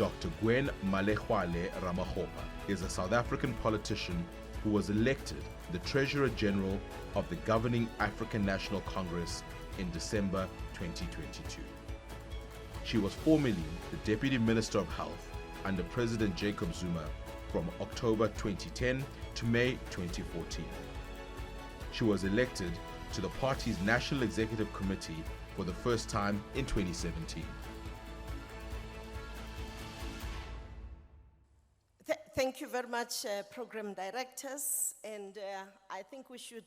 Dr. Gwen Ramokgopa is a South African politician who was elected the Treasurer General of the governing African National Congress in December 2022. She was formerly the Deputy Minister of Health under President Jacob Zuma from October 2010 to May 2014. She was elected to the party's National Executive Committee for the first time in 2017. Thank you very much, program directors, and I think we should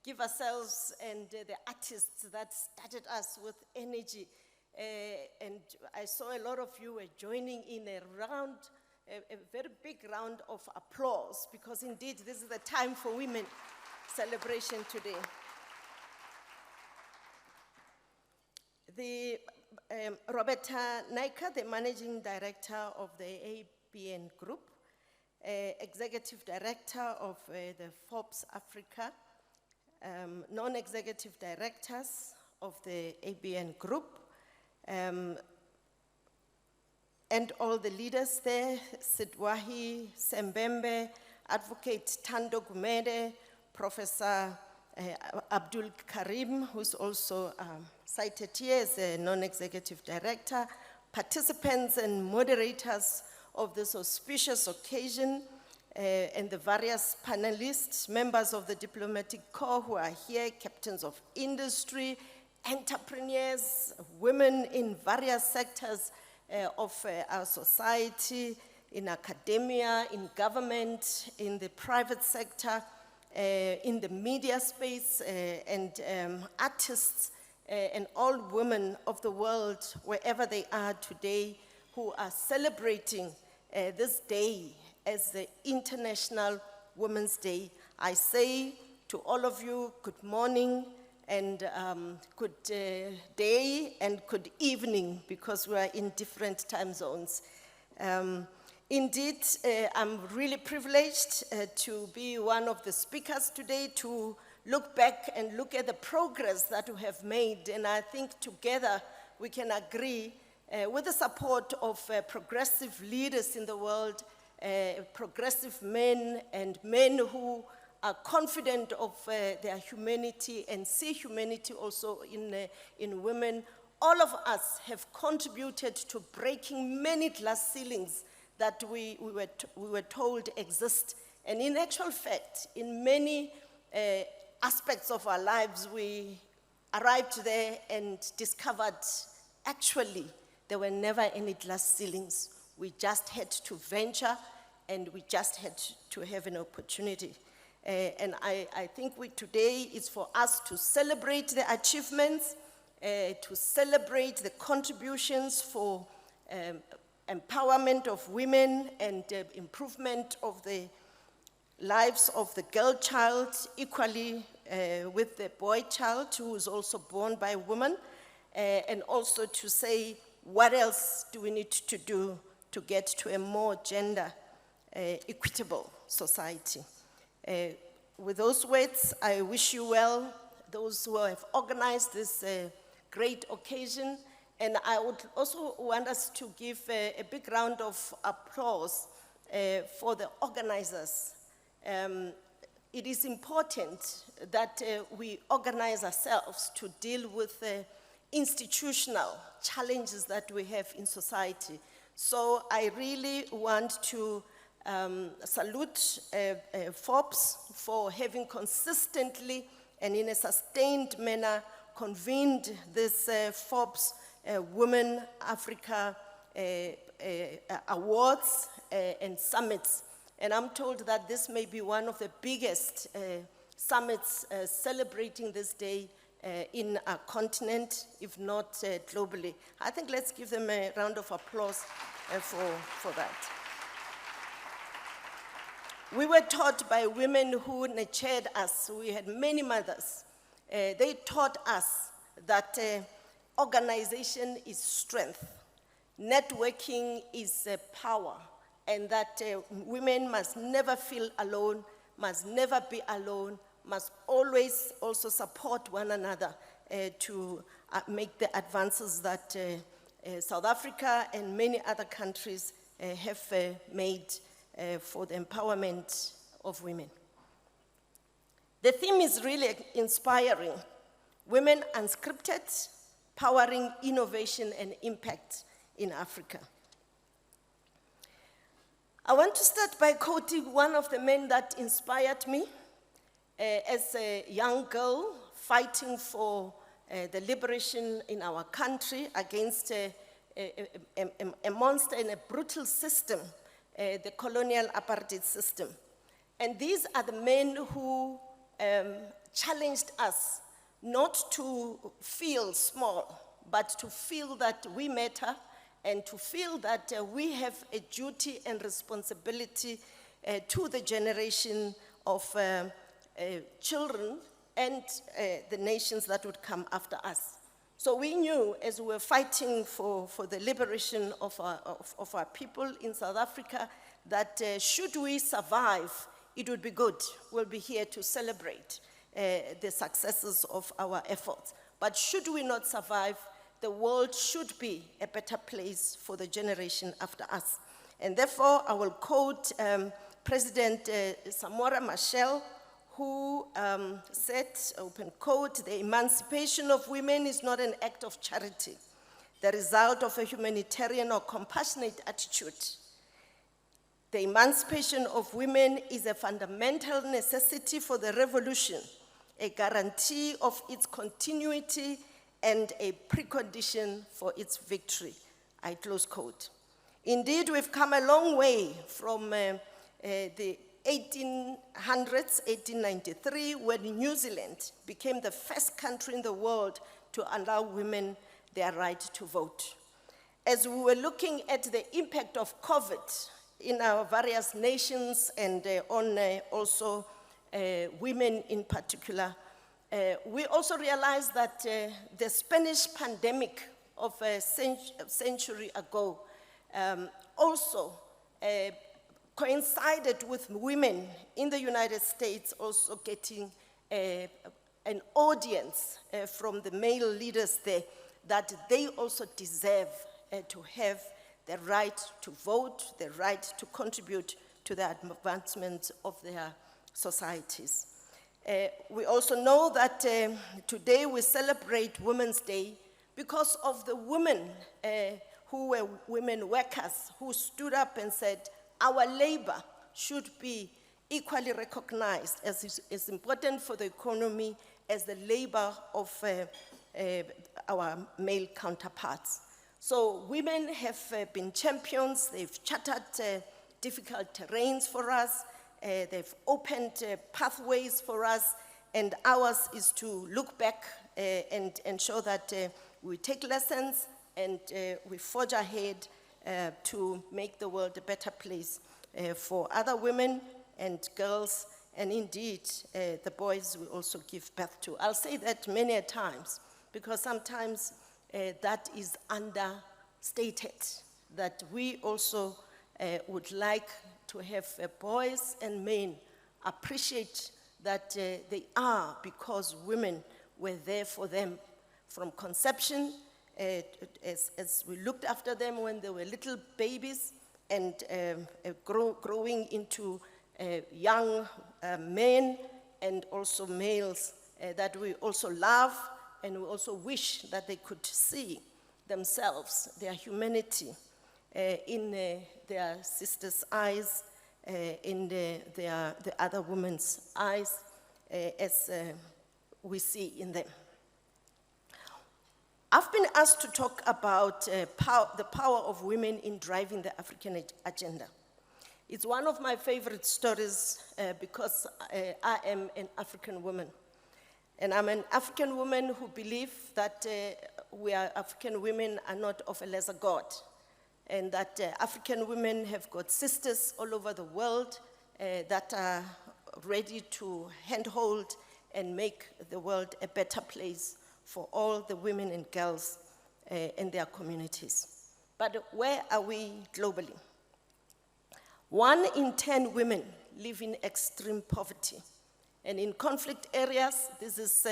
give ourselves and the artists that started us with energy. And I saw a lot of you were joining in a very big round of applause, because indeed this is the time for women celebration today. Roberta Naika, the Managing Director of the ABN Group, Executive Director of the Forbes Africa, non-executive directors of the ABN Group, and all the leaders there, Sidwahi Sembembe, Advocate Thando Gumede, Professor Abdul Karim, who's also cited here as a non-executive director, participants and moderators of this auspicious occasion, and the various panelists, members of the diplomatic corps who are here, captains of industry, entrepreneurs, women in various sectors of our society, in academia, in government, in the private sector, in the media space, and artists, and all women of the world, wherever they are today, who are celebrating this day as the International Women's Day. I say to all of you, good morning, and good day, and good evening, because we are in different time zones. Indeed, I'm really privileged to be one of the speakers today, to look back and look at the progress that we have made, and I think together we can agree with the support of progressive leaders in the world, progressive men and men who are confident of their humanity and see humanity also in women. All of us have contributed to breaking many glass ceilings that we were told exist. And in actual fact, in many aspects of our lives, we arrived there and discovered actually there were never any glass ceilings. We just had to venture, and we just had to have an opportunity. And I think today is for us to celebrate the achievements, to celebrate the contributions for empowerment of women and improvement of the lives of the girl child, equally with the boy child who is also born by a woman, and also to say, what else do we need to do to get to a more gender equitable society? With those words, I wish you well, those who have organized this great occasion, and I would also want us to give a big round of applause for the organizers. It is important that we organize ourselves to deal with institutional challenges that we have in society. So I really want to salute Forbes for having consistently and in a sustained manner convened this Forbes Women Africa Awards and summits. And I'm told that this may be one of the biggest summits celebrating this day in our continent, if not globally. I think let's give them a round of applause for that. We were taught by women who nurtured us. We had many mothers. They taught us that organization is strength, networking is power, and that women must never feel alone, must never be alone, must always also support one another to make the advances that South Africa and many other countries have made for the empowerment of women. The theme is really inspiring. Women unscripted, powering innovation and impact in Africa. I want to start by quoting one of the men that inspired me as a young girl fighting for the liberation in our country against a monster and a brutal system, the colonial apartheid system. And these are the men who challenged us not to feel small, but to feel that we matter and to feel that we have a duty and responsibility to the generation of children and the nations that would come after us. So we knew as we were fighting for the liberation of our people in South Africa that should we survive, it would be good. We'll be here to celebrate the successes of our efforts. But should we not survive, the world should be a better place for the generation after us. And therefore, I will quote President Samora Machel, who said, open quote, "The emancipation of women is not an act of charity, the result of a humanitarian or compassionate attitude. The emancipation of women is a fundamental necessity for the revolution, a guarantee of its continuity and a precondition for its victory." I close quote. Indeed, we've come a long way from the 1800s, 1893, when New Zealand became the first country in the world to allow women their right to vote. As we were looking at the impact of COVID in our various nations and on also women in particular, we also realized that the Spanish pandemic of a century ago also coincided with women in the United States also getting an audience from the male leaders there that they also deserve to have the right to vote, the right to contribute to the advancement of their societies. We also know that today we celebrate Women's Day because of the women who were women workers who stood up and said, our labor should be equally recognized as important for the economy as the labor of our male counterparts. So women have been champions, they've charted difficult terrains for us, they've opened pathways for us, and ours is to look back and ensure that we take lessons and we forge ahead to make the world a better place for other women and girls, and indeed the boys we also give birth to. I'll say that many a times because sometimes that is understated, that we also would like to have boys and men appreciate that they are, because women were there for them from conception, as we looked after them when they were little babies, and growing into young men and also males that we also love, and we also wish that they could see themselves, their humanity, in their sisters' eyes, in the other women's eyes, as we see in them. I've been asked to talk about the power of women in driving the African agenda. It's one of my favorite stories because I am an African woman. And I'm an African woman who believes that we African women are not of a lesser God, and that African women have got sisters all over the world that are ready to handhold and make the world a better place for all the women and girls in their communities. But where are we globally? 1 in 10 women live in extreme poverty. And in conflict areas, this is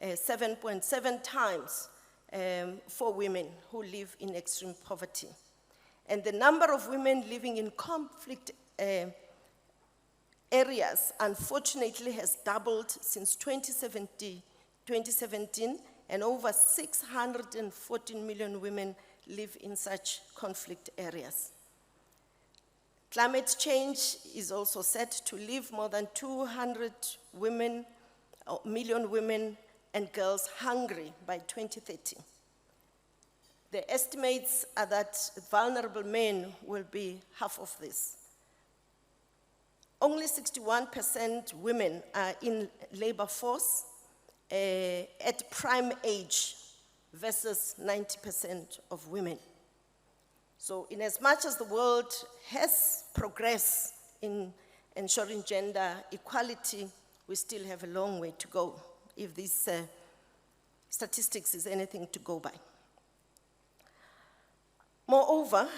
7.7 times for women who live in extreme poverty. And the number of women living in conflict areas, unfortunately, has doubled since 2017, and over 614 million women live in such conflict areas. Climate change is also set to leave more than 200 million women and girls hungry by 2030. The estimates are that vulnerable men will be half of this. Only 61% women are in labor force at prime age versus 90% of women. So in as much as the world has progressed in ensuring gender equality, we still have a long way to go if these statistics is anything to go by. Moreover,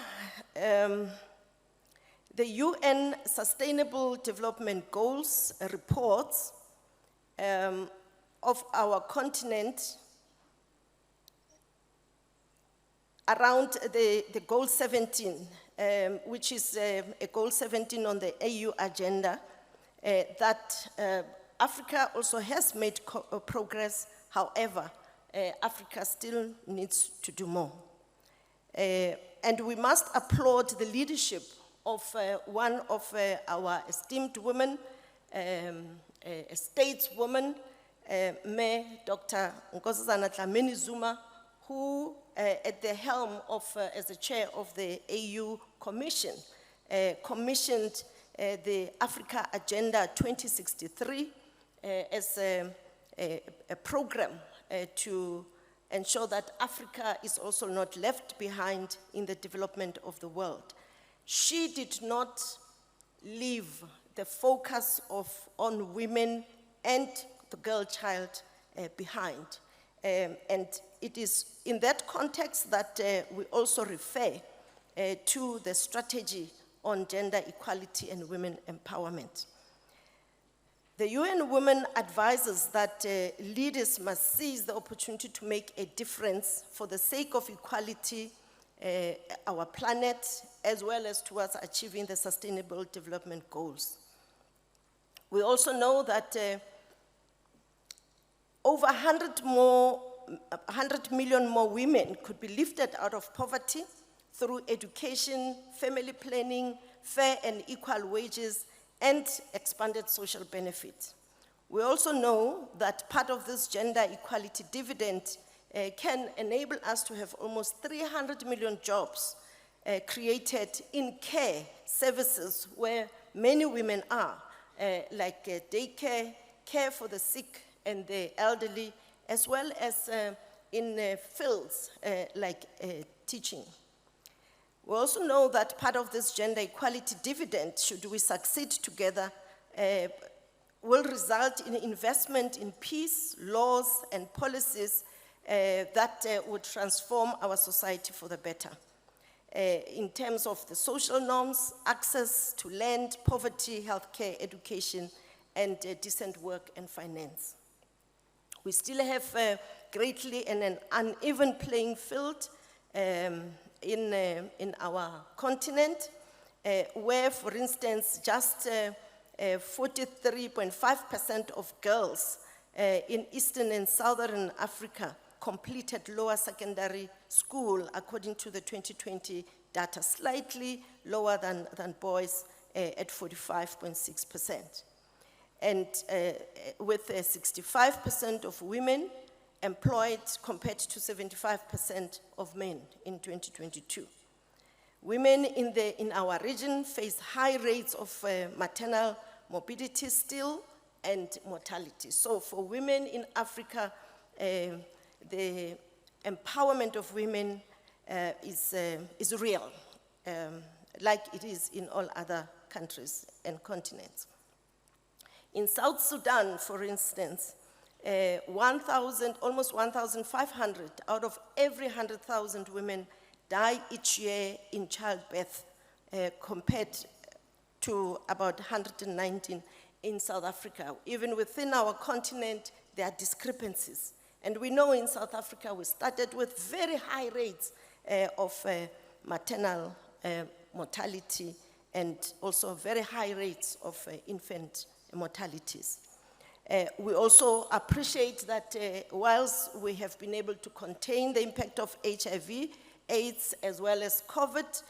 the UN Sustainable Development Goals reports of our continent around the goal 17, which is a goal 17 on the AU agenda, that Africa also has made progress. However, Africa still needs to do more. And we must applaud the leadership of one of our esteemed women, a stateswoman, Mayor Dr. Nkosazana Dlamini Zuma, who at the helm of, as the chair of the AU Commission, commissioned the Africa Agenda 2063 as a program to ensure that Africa is also not left behind in the development of the world. She did not leave the focus on women and the girl child behind. And it is in that context that we also refer to the strategy on gender equality and women empowerment. The UN Women advises that leaders must seize the opportunity to make a difference for the sake of equality, our planet, as well as towards achieving the Sustainable Development Goals. We also know that over 100 million more women could be lifted out of poverty through education, family planning, fair and equal wages, and expanded social benefits. We also know that part of this gender equality dividend can enable us to have almost 300 million jobs created in care services where many women are, like daycare, care for the sick and the elderly, as well as in fields like teaching. We also know that part of this gender equality dividend, should we succeed together, will result in investment in peace, laws, and policies that would transform our society for the better. In terms of the social norms, access to land, poverty, healthcare, education, and decent work and finance. We still have greatly an uneven playing field in our continent, where, for instance, just 43.5% of girls in Eastern and Southern Africa completed lower secondary school, according to the 2020 data, slightly lower than boys at 45.6%. And with 65% of women employed compared to 75% of men in 2022. Women in our region face high rates of maternal morbidity still and mortality. So for women in Africa, the empowerment of women is real, like it is in all other countries and continents. In South Sudan, for instance, almost 1,500 out of every 100,000 women die each year in childbirth, compared to about 119 in South Africa. Even within our continent, there are discrepancies And we know in South Africa we started with very high rates of maternal mortality and also very high rates of infant mortalities. We also appreciate that whilst we have been able to contain the impact of HIV, AIDS, as well as COVID,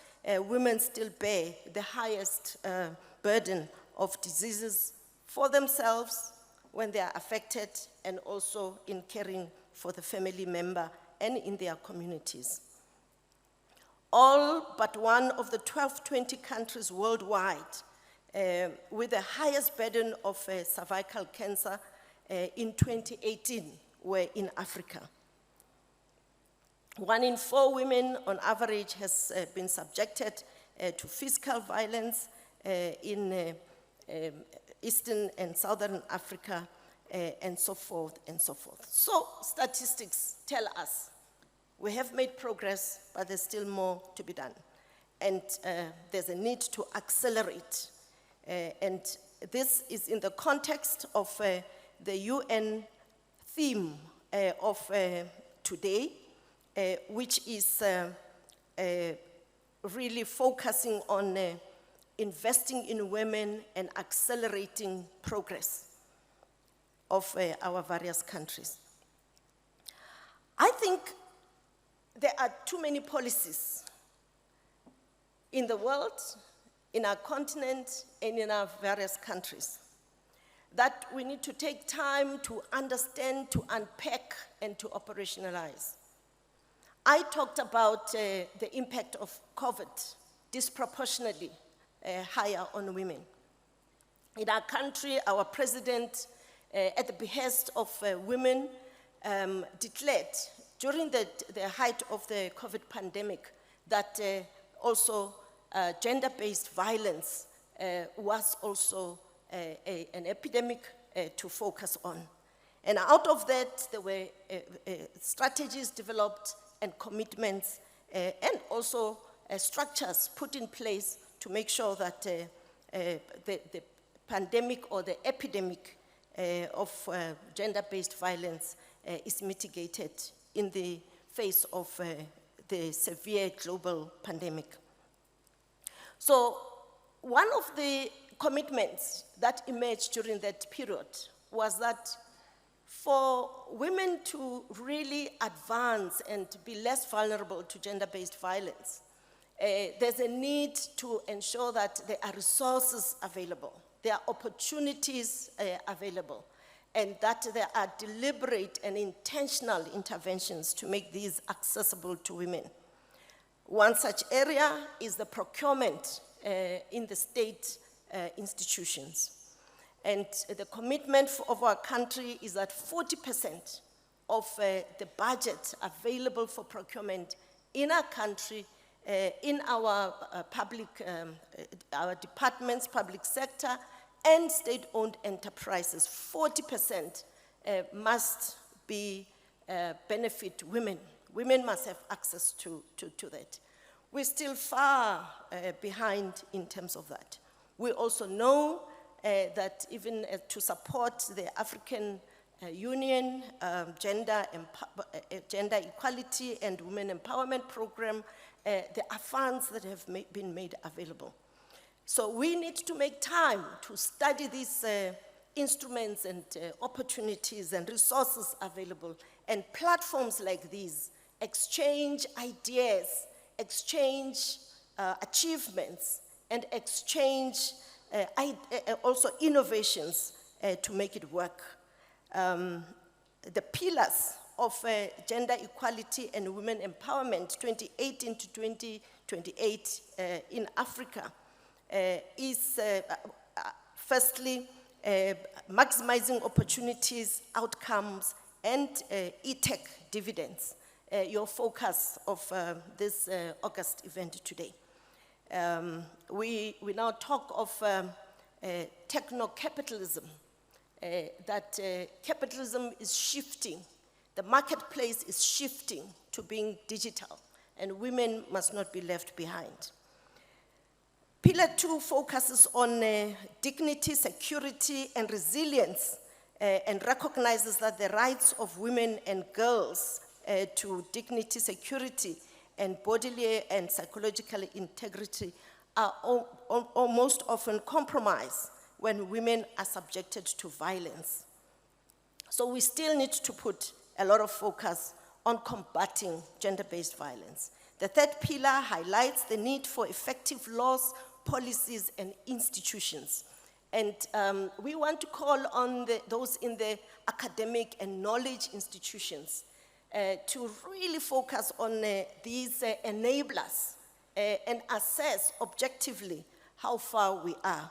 women still bear the highest burden of diseases for themselves when they are affected, and also in caring for the family member and in their communities. All but one of the 20 countries worldwide with the highest burden of cervical cancer in 2018 were in Africa. 1 in 4 women on average has been subjected to physical violence in Eastern and Southern Africa, and so forth and so forth. So statistics tell us we have made progress, but there's still more to be done. And there's a need to accelerate. And this is in the context of the UN theme of today, which is really focusing on investing in women and accelerating progress of our various countries. I think there are too many policies in the world, in our continent, and in our various countries that we need to take time to understand, to unpack, and to operationalize. I talked about the impact of COVID disproportionately higher on women. In our country, our president, at the behest of women, declared during the height of the COVID pandemic that also gender-based violence was also an epidemic to focus on. And out of that, there were strategies developed and commitments and also structures put in place to make sure that the pandemic or the epidemic of gender-based violence is mitigated in the face of the severe global pandemic. So one of the commitments that emerged during that period was that for women to really advance and be less vulnerable to gender-based violence, there's a need to ensure that there are resources available, there are opportunities available, and that there are deliberate and intentional interventions to make these accessible to women. One such area is the procurement in the state institutions. And the commitment of our country is that 40% of the budget available for procurement in our country, in our our departments, public sector, and state-owned enterprises, 40% must be benefit women. Women must have access to that. We're still far behind in terms of that. We also know that even to support the African Union gender equality and women empowerment program, there are funds that have been made available. So we need to make time to study these instruments and opportunities and resources available, and platforms like these exchange ideas, exchange achievements, and exchange also innovations to make it work. The pillars of gender equality and women empowerment 2018 to 2028 in Africa is firstly maximizing opportunities, outcomes, and e-tech dividends, your focus of this August event today. We now talk of techno-capitalism, that capitalism is shifting, the marketplace is shifting to being digital, and women must not be left behind. Pillar 2 focuses on dignity, security, and resilience and recognizes that the rights of women and girls to dignity, security, and bodily and psychological integrity are most often compromised when women are subjected to violence. So we still need to put a lot of focus on combating gender-based violence. The third pillar highlights the need for effective laws, policies, and institutions. And we want to call on those in the academic and knowledge institutions to really focus on these enablers and assess objectively how far we are.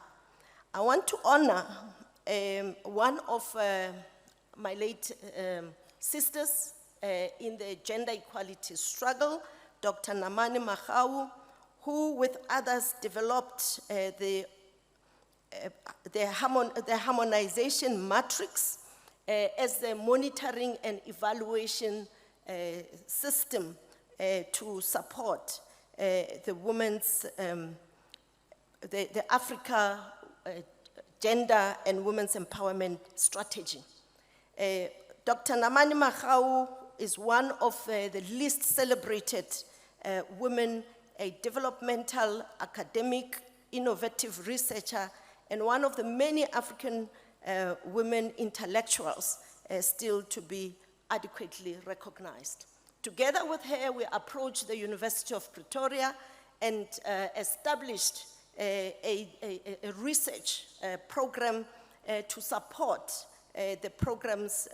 I want to honor one of my late sisters in the gender equality struggle, Dr. Namani Mahau, who with others developed the harmonization matrix as the monitoring and evaluation system to support the women's, the Africa gender and women's empowerment strategy. Dr. Namani Mahau is one of the least celebrated women, a developmental, academic, innovative researcher, and one of the many African women intellectuals still to be adequately recognized. Together with her, we approached the University of Pretoria and established a research program to support the programs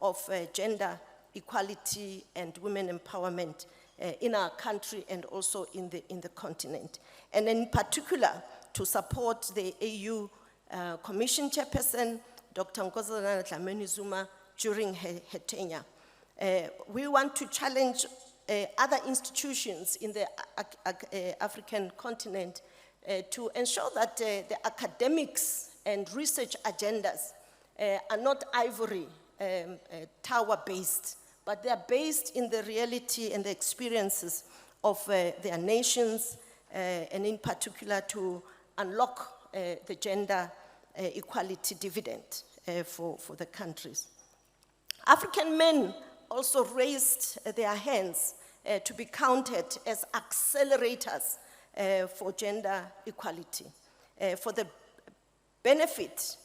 of gender equality and women empowerment in our country and also in the continent. And in particular, to support the AU Commission Chairperson, Dr. Nkosi Dlamini Zuma, during her tenure. We want to challenge other institutions in the African continent to ensure that the academics and research agendas are not ivory tower-based, but they are based in the reality and the experiences of their nations, and in particular to unlock the gender equality dividend for the countries. African men also raised their hands to be counted as accelerators for gender equality, for the benefit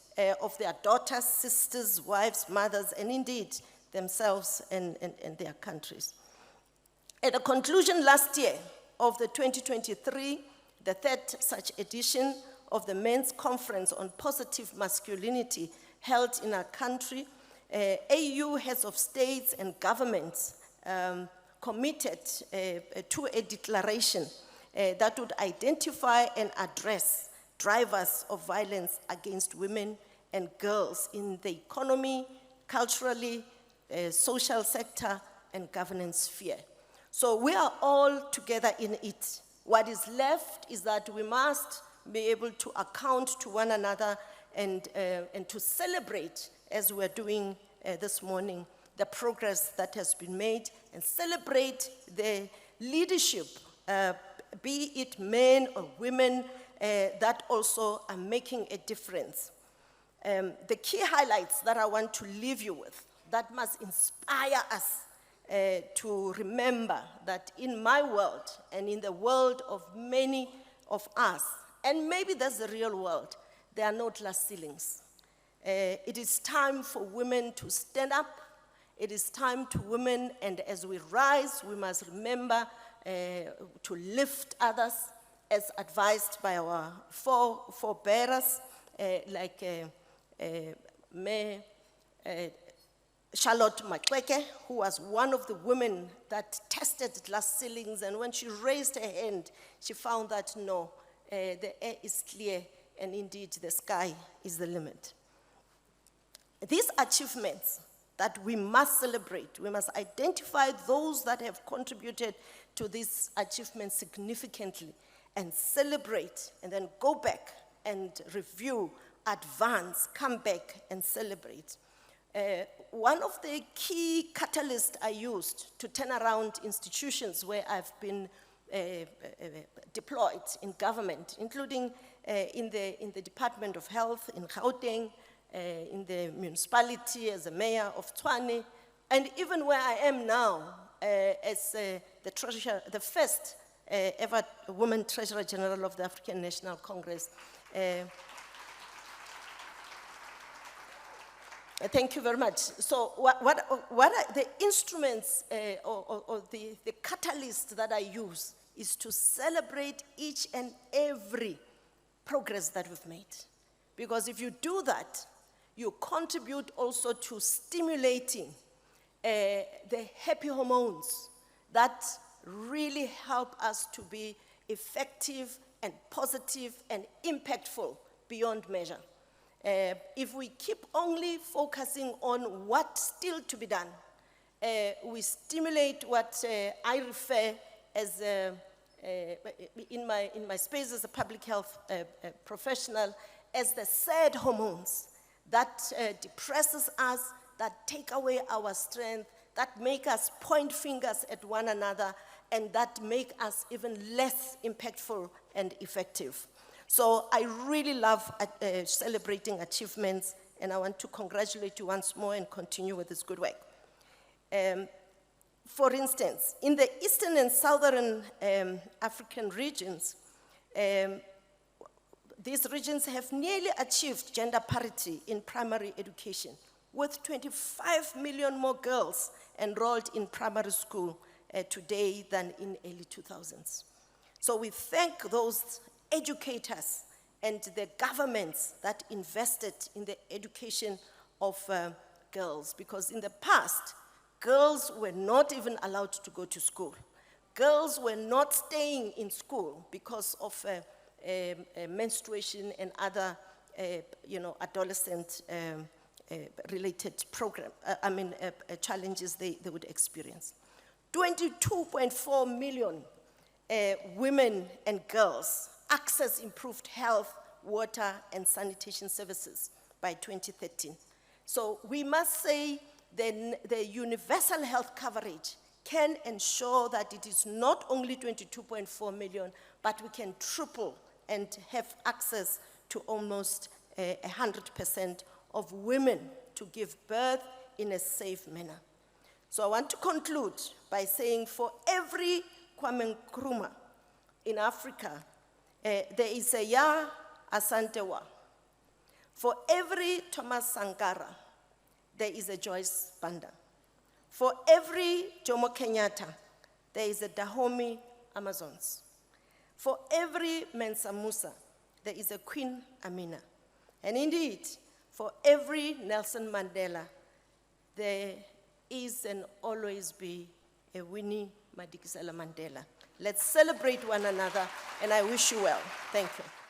of their daughters, sisters, wives, mothers, and indeed themselves and their countries. At the conclusion last year of the 2023, the third such edition of the Men's Conference on Positive Masculinity held in our country, AU heads of states and governments committed to a declaration that would identify and address drivers of violence against women and girls in the economy, culturally, social sector, and governance sphere. So we are all together in it. What is left is that we must be able to account to one another and to celebrate, as we're doing this morning, the progress that has been made, and celebrate the leadership, be it men or women, that also are making a difference. The key highlights that I want to leave you with, that must inspire us to remember that in my world and in the world of many of us, and maybe that's the real world, there are no glass ceilings. It is time for women to stand up. It is time to women, and as we rise, we must remember to lift others, as advised by our forebearers, like Charlotte Maxeke, who was one of the women that tested glass ceilings, and when she raised her hand, she found that no, the air is clear, and indeed the sky is the limit. These achievements that we must celebrate, we must identify those that have contributed to these achievements significantly and celebrate, and then go back and review, advance, come back and celebrate. One of the key catalysts I used to turn around institutions where I've been deployed in government, including in the Department of Health in Gauteng, in the municipality as a mayor of Tshwane, and even where I am now as the treasurer, the first ever woman treasurer general of the African National Congress. Thank you very much. So what are the instruments or the catalyst that I use is to celebrate each and every progress that we've made. Because if you do that, you contribute also to stimulating the happy hormones that really help us to be effective and positive and impactful beyond measure. If we keep only focusing on what's still to be done, we stimulate what I refer as, in my space as a public health professional, as the sad hormones that depresses us, that take away our strength, that make us point fingers at one another, and that make us even less impactful and effective. So I really love celebrating achievements, and I want to congratulate you once more and continue with this good work. For instance, in the Eastern and Southern African regions, these regions have nearly achieved gender parity in primary education, with 25 million more girls enrolled in primary school today than in early 2000s. So we thank those educators and the governments that invested in the education of girls, because in the past, girls were not even allowed to go to school. Girls were not staying in school because of menstruation and other adolescent related challenges they would experience. 22.4 million women and girls access improved health, water, and sanitation services by 2013. So we must say the universal health coverage can ensure that it is not only 22.4 million, but we can triple and have access to almost 100% of women to give birth in a safe manner. So I want to conclude by saying for every Kwame Nkrumah in Africa, there is a Ya Asantewa. For every Thomas Sankara, there is a Joyce Banda. For every Jomo Kenyatta, there is a Dahomey Amazons. For every Mensa Musa, there is a Queen Amina. And indeed, for every Nelson Mandela, there is and always be a Winnie Madikizela Mandela. Let's celebrate one another, and I wish you well. Thank you.